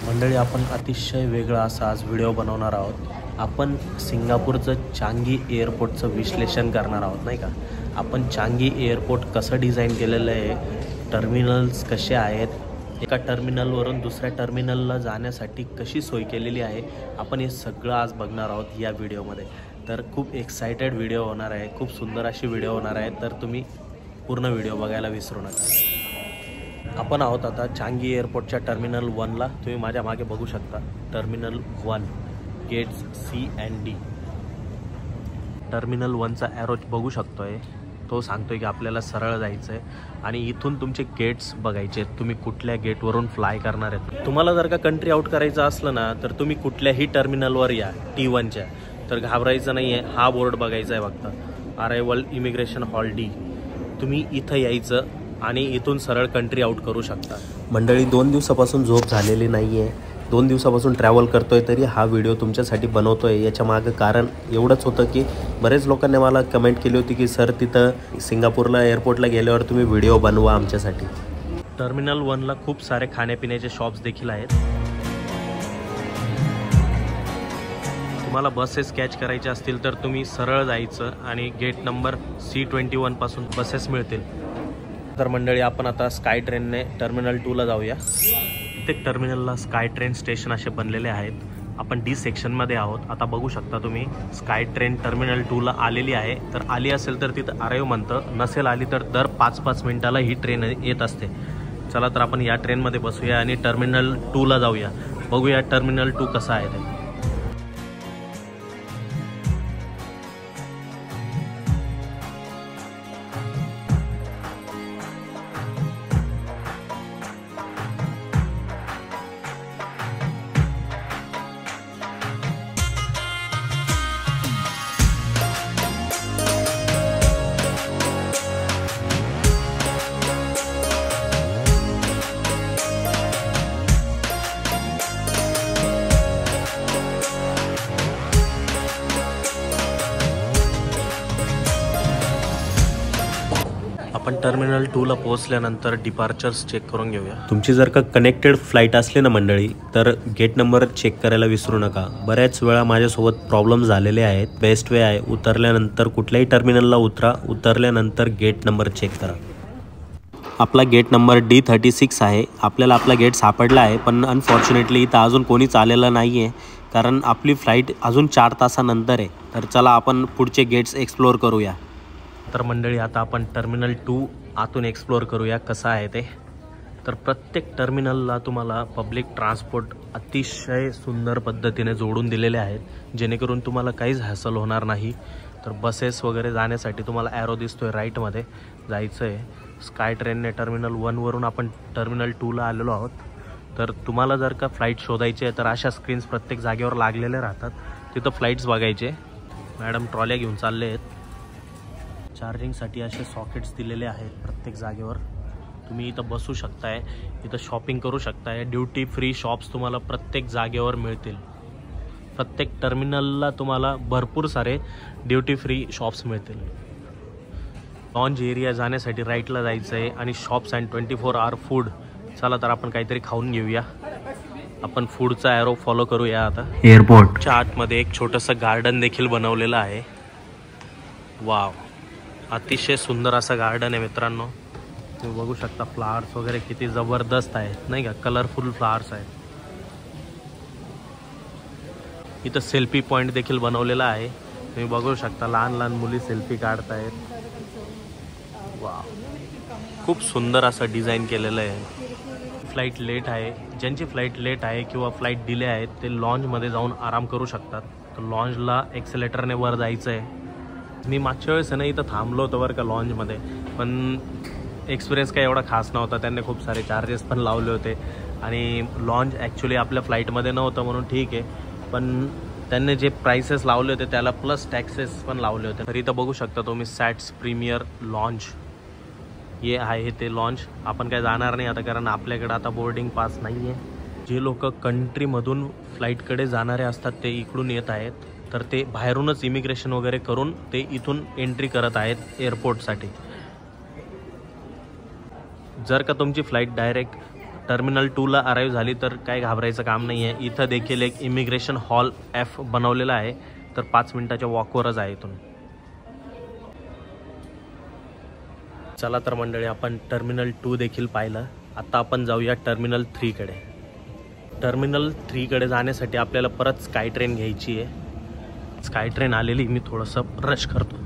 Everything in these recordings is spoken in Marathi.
मंडळी, आपण अतिशय वेगळा असा आज व्हिडिओ बनवणार आहोत. आपण सिंगापूरचं चांगी एअरपोर्टचं विश्लेषण करणार आहोत, नाही का. आपण चांगी एअरपोर्ट कसं डिझाईन केलेलं आहे, टर्मिनल्स कसे आहेत, एका टर्मिनलवरून दुसऱ्या टर्मिनलला जाण्यासाठी कशी सोय केलेली आहे, आपण हे सगळं आज बघणार आहोत या व्हिडिओमध्ये. तर खूप एक्सायटेड व्हिडिओ होणार आहे, खूप सुंदर अशी व्हिडिओ होणार आहे. तर तुम्ही पूर्ण व्हिडिओ बघायला विसरू नका. आपण आहोत आता चांगी एअरपोर्टच्या टर्मिनल 1ला. तुम्ही माझ्या मागे बघू शकता terminal 1, gates C and D. Terminal 1चा ॲरो बघू शकतोय, तो सांगतोय की आपल्याला सरळ जायचं आहे आणि इथून तुमचे गेट्स बघायचे आहेत. तुम्ही कुठल्या गेटवरून फ्लाय करणार आहेत. तुम्हाला जर का कंट्री आउट करायचं असलं ना, तर तुम्ही कुठल्याही टर्मिनलवर या T1च्या. तर घाबरायचं नाही आहे, हा बोर्ड बघायचा आहे फक्त, अरायवल इमिग्रेशन हॉल D. तुम्ही इथं यायचं आणि इथून सरळ कंट्री आउट करू शकता. मंडळी, 2 दिवसापासून झोप झालेली नाही आहे. 2 दिवसापासून ट्रॅव्हल करतोय, तरी हा व्हिडिओ तुमच्यासाठी बनवतोय. याच्या मागं कारण एवढंच होतं की बरेच लोकांनी मला कमेंट केली होती की सर, तिथं सिंगापूरला एअरपोर्टला गेल्यावर तुम्ही व्हिडिओ बनवा आमच्यासाठी. टर्मिनल 1ला खूप सारे खाण्यापिण्याचे शॉप्स देखील आहेत. तुम्हाला बसेस कॅच करायचे असतील तर तुम्ही सरळ जायचं आणि गेट नंबर C21 पासून बसेस मिळतील. तर मंडळी, आपण आता स्काय ट्रेनने टर्मिनल 2ला जाऊया. प्रत्येक टर्मिनलला स्काय ट्रेन स्टेशन असे बनलेले आहेत. आपण D सेक्शनमध्ये आहोत. आता बघू शकता तुम्ही, स्काय ट्रेन टर्मिनल 2ला आलेली आहे. तर आली असेल तर तिथं अराईव्ह म्हणतं, नसेल आली तर दर 5-5 मिनिटाला ही ट्रेन येत असते. चला तर आपण या ट्रेनमध्ये बसूया आणि टर्मिनल 2ला जाऊया. बघूया टर्मिनल 2 कसा आहे ते. आपण टर्मिनल 2ला पोहोचल्यानंतर डिपार्चर्स चेक करून घेऊया. तुमची जर का कनेक्टेड फ्लाईट असली ना मंडळी, तर गेट नंबर चेक करायला विसरू नका. बऱ्याच वेळा माझ्यासोबत प्रॉब्लेम झालेले आहेत. बेस्ट वे आहे, उतरल्यानंतर कुठल्याही टर्मिनलला उतरा, उतरल्यानंतर गेट नंबर चेक करा. आपला गेट नंबर D36 आहे. आपल्याला आपला गेट सापडला आहे, पण अनफॉर्च्युनेटली इथं अजून कोणीच आलेलं नाही आहे, कारण आपली फ्लाईट अजून 4 तासानंतर आहे. तर चला आपण पुढचे गेट्स एक्सप्लोअर करूया. तर मंडळी, आता आपण टर्मिनल 2 आतून एक्सप्लोअर करूया कसं आहे ते. तर प्रत्येक टर्मिनलला तुम्हाला पब्लिक ट्रान्सपोर्ट अतिशय सुंदर पद्धतीने जोडून दिलेले आहेत, जेणेकरून तुम्हाला काहीच हॅसल होणार नाही. तर बसेस वगैरे जाण्यासाठी तुम्हाला ॲरो दिसतोय राईटमध्ये जायचं आहे. स्काय ट्रेनने टर्मिनल 1वरून आपण टर्मिनल 2ला आलेलो आहोत. तर तुम्हाला जर का फ्लाईट शोधायची आहे तर अशा स्क्रीन्स प्रत्येक जागेवर लागलेले राहतात, तिथं फ्लाईट्स बघायचे. मॅडम ट्रॉल्या घेऊन चालले आहेत. चार्जिंगसाठी असे सॉकेट्स दिलेले आहेत प्रत्येक जागेवर. तुम्ही इथं बसू शकताय, इथं शॉपिंग करू शकताय. ड्युटी फ्री शॉप्स तुम्हाला प्रत्येक जागेवर मिळतील. प्रत्येक टर्मिनलला तुम्हाला भरपूर सारे ड्युटी फ्री शॉप्स मिळतील. लॉन्ज एरिया जाण्यासाठी राईटला जायचं आहे आणि शॉप्स अँड 24 आवर फूड. चला तर आपण काहीतरी खाऊन घेऊया. आपण फूडचा ॲरो फॉलो करूया. आता एअरपोर्टच्या आतमध्ये एक छोटंसं गार्डन देखील बनवलेलं आहे. वाव, अतिशय सुंदर असं गार्डन आहे मित्रांनो. तुम्ही बघू शकता फ्लावर्स वगैरे किती जबरदस्त आहेत, नाही का. कलरफुल फ्लावर्स आहेत. इथं सेल्फी पॉईंट देखील बनवलेला आहे. तुम्ही बघू शकता लहान लहान मुली सेल्फी काढत आहेत. वाव, खूप सुंदर असं डिझाईन केलेलं आहे. फ्लाईट लेट आहे, ज्यांची फ्लाईट लेट आहे किंवा फ्लाईट डिले आहेत ते लॉन्जमध्ये जाऊन आराम करू शकतात. तर लॉन्जला एक्सेलेटरने वर जायचं आहे. मी मागच्या वेळेस ना इथं थांबलो होतो बरं का लॉन्जमध्ये, पण एक्सपिरियन्स काही एवढा खास नव्हता. त्यांनी खूप सारे चार्जेस पण लावले होते आणि लॉन्ज ॲक्च्युली आपल्या फ्लाईटमध्ये नव्हतं म्हणून ठीक आहे, पण त्यांनी जे प्राइसेस लावले होते त्याला प्लस टॅक्सेस पण लावले होते. तर इथं बघू शकता तुम्ही सॅट्स प्रीमियर लॉन्ज हे आहे ते लॉन्ज. आपण काय जाणार नाही आता, कारण आपल्याकडे आता बोर्डिंग पास नाही आहे. जे लोक कंट्रीमधून फ्लाईटकडे जाणारे असतात ते इकडून येत आहेत, तर ते बाहेरूनच इमिग्रेशन वगैरे करून ते इथून एंट्री करत आहेत एअरपोर्टसाठी. जर का तुमची फ्लाईट डायरेक्ट टर्मिनल 2ला अराईव्ह झाली तर काय घाबरायचं काम नाही आहे. इथं देखील एक इमिग्रेशन हॉल F बनवलेला आहे, तर 5 मिनिटाच्या वॉकवरच आहे इथून. चला तर मंडळी, आपण टर्मिनल 2 देखील पाहिलं. आता आपण जाऊया टर्मिनल 3 कडे. टर्मिनल 3 कडे जाण्यासाठी आपल्याला परत स्काय ट्रेन घ्यायची आहे. स्काय ट्रेन आलेली, मी थोडंसं रश करतो.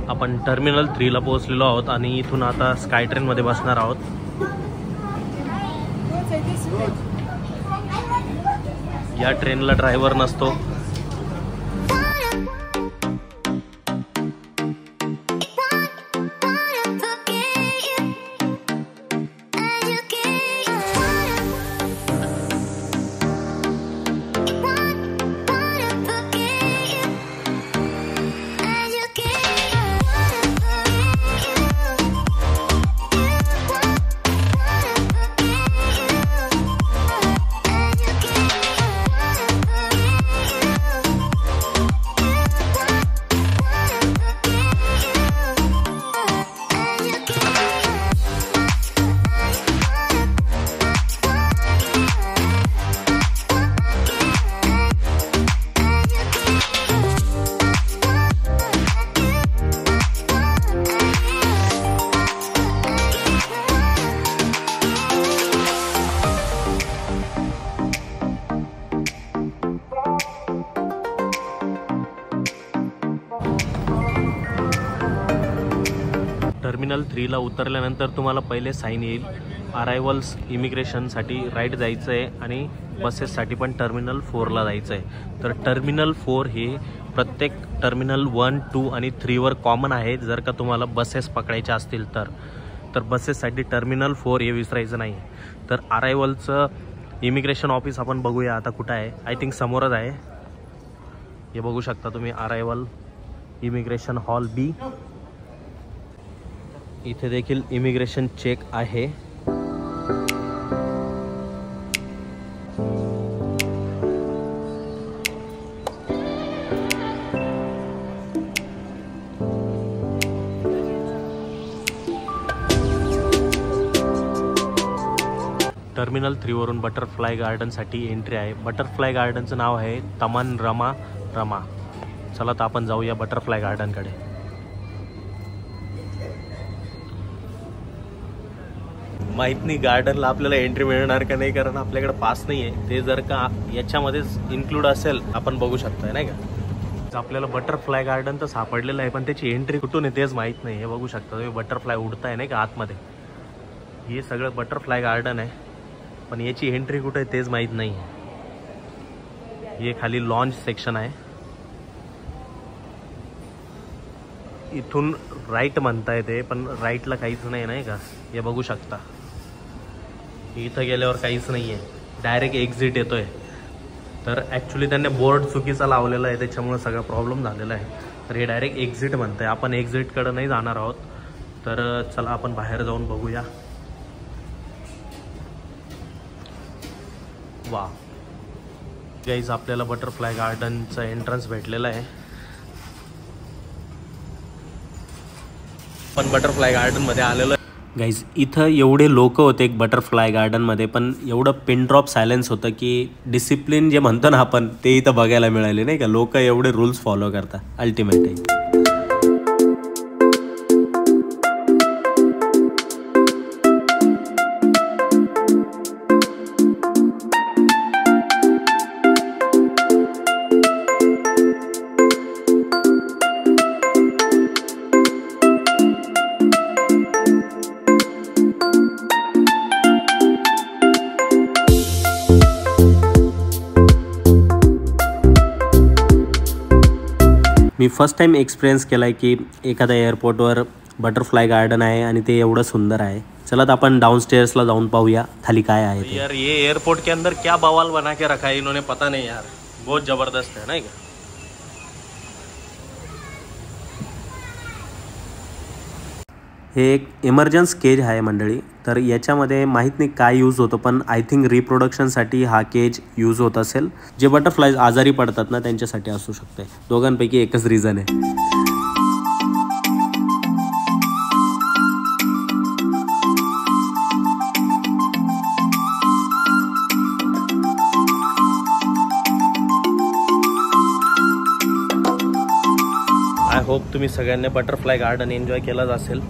आपण टर्मिनल 3ला पोहोचलेलो आहोत आणि इथून आता स्काय ट्रेनमध्ये बसणार आहोत. या ट्रेनला ड्रायव्हर नसतो. टर्मिनल 3ला उतरल्यानंतर तुम्हाला पहिले साईन येईल, अरायवल्स इमिग्रेशनसाठी राईट जायचं आहे आणि बसेससाठी पण टर्मिनल 4ला जायचं आहे. तर टर्मिनल 4 हे प्रत्येक टर्मिनल 1, 2 आणि 3वर कॉमन आहे. जर का तुम्हाला बसेस पकडायच्या असतील तर बसेससाठी टर्मिनल 4 हे विसरायचं नाही. तर अरायवलचं इमिग्रेशन ऑफिस आपण बघूया आता कुठं आहे. आय थिंक समोरच आहे. हे बघू शकता तुम्ही, अरायवल इमिग्रेशन हॉल B. इथे देखील इमिग्रेशन चेक आहे. टर्मिनल 3वरून बटरफ्लाय गार्डनसाठी एंट्री आहे. बटरफ्लाय गार्डनचं नाव आहे तमन रमा. चला तर आपण जाऊया बटरफ्लाय गार्डनकडे. माहीत नाही गार्डनला आपल्याला एंट्री मिळणार का नाही, कारण आपल्याकडे पास नाही आहे. ते जर का याच्यामध्येच इन्क्लूड असेल आपण बघू शकताय नाही का. आपल्याला बटरफ्लाय गार्डन तर सापडलेलं आहे, पण त्याची एंट्री कुठून आहे तेच माहीत नाही. हे बघू शकता तुम्ही, बटरफ्लाय उडताय नाही का आतमध्ये. हे सगळं बटरफ्लाय गार्डन आहे, पण याची एंट्री कुठे आहे तेच माहीत नाही. हे खाली लॉन्च सेक्शन आहे. इथून राईट म्हणता येते, पण राईटला काहीच नाही का. हे बघू शकता, इथं गेल्यावर काहीच नाही आहे, डायरेक्ट एक्झिट येतोय. तर ॲक्च्युली त्यांनी बोर्ड चुकीचा लावलेला आहे, त्याच्यामुळे सगळा प्रॉब्लेम झालेला आहे. तर हे डायरेक्ट एक्झिट म्हणतं आहे. आपण एक्झिटकडं नाही जाणार आहोत. तर चला आपण बाहेर जाऊन बघूया. वा गाईज, आपल्याला बटरफ्लाय गार्डनचं एंट्रन्स भेटलेलं आहे. पण बटरफ्लाय गार्डनमध्ये आलेलं गाईज. इथं एवढे लोक होते एक बटरफ्लाय गार्डनमध्ये, पण एवढं पिन ड्रॉप सायलेन्स होतं की डिसिप्लिन जे म्हणतो ना आपण, ते इथं बघायला मिळाले नाही का. लोक एवढे रूल्स फॉलो करतात अल्टिमेट आहे. मी फर्स्ट टाइम एक्सपिरियन्स केला आहे की एखाद्या एअरपोर्टवर बटरफ्लाय गार्डन आहे आणि ते एवढं सुंदर आहे. चला तर आपण डाउन स्टेयर्सला जाऊन पाहूया खाली काय आहे. यार ये एयरपोर्ट के अंदर क्या बवाल बना के रखा है इन्होंने, पता नहीं यार. बहुत जबरदस्त है नहीं का. हे एक इमर्जन्स केज आहे मंडळी. तर याच्यामध्ये माहीत नाही काय यूज होतो, पण आय थिंक रिप्रोडक्शनसाठी हा केज यूज होत असेल. जे बटरफ्लायज आजारी पडतात ना त्यांच्यासाठी असू शकते. दोघांपैकी एकच रिझन आहे. तुम्ही सगळ्यांनी बटरफ्लाय गार्डन एन्जॉय केलंच असेल.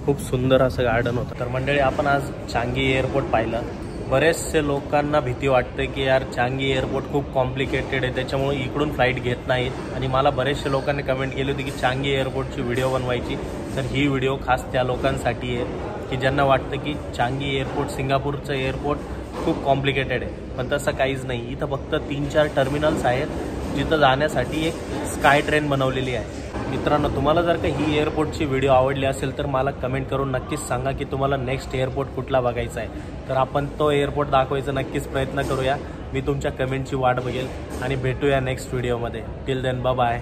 खूप सुंदर असं गार्डन होतं. तर मंडळी आपण आज चांगी एअरपोर्ट पाहिलं. बरेचसे लोकांना भीती वाटते की यार चांगी एअरपोर्ट खूप कॉम्प्लिकेटेड आहे, त्याच्यामुळे इकडून फ्लाईट घेत नाहीत. आणि मला बरेचसे लोकांनी कमेंट केली होती की चांगी एअरपोर्टची व्हिडिओ बनवायची. तर ही व्हिडिओ खास त्या लोकांसाठी आहे की ज्यांना वाटतं की चांगी एअरपोर्ट, सिंगापूरचं एअरपोर्ट खूप कॉम्प्लिकेटेड आहे. पण तसं काहीच नाही. इथं फक्त 3-4 टर्मिनल्स आहेत जिथं जाण्यासाठी एक स्काय ट्रेन बनवलेली आहे. मित्रांनो, तुम्हाला जर का ही एअरपोर्टची व्हिडिओ आवडली असेल तर मला कमेंट करून नक्कीच सांगा की तुम्हाला नेक्स्ट एअरपोर्ट कुठला बघायचा आहे. तर आपण तो एअरपोर्ट दाखवायचा नक्कीच प्रयत्न करूया. मी तुमच्या कमेंटची वाट बघेल आणि भेटूया नेक्स्ट व्हिडिओमध्ये. Till then bye bye.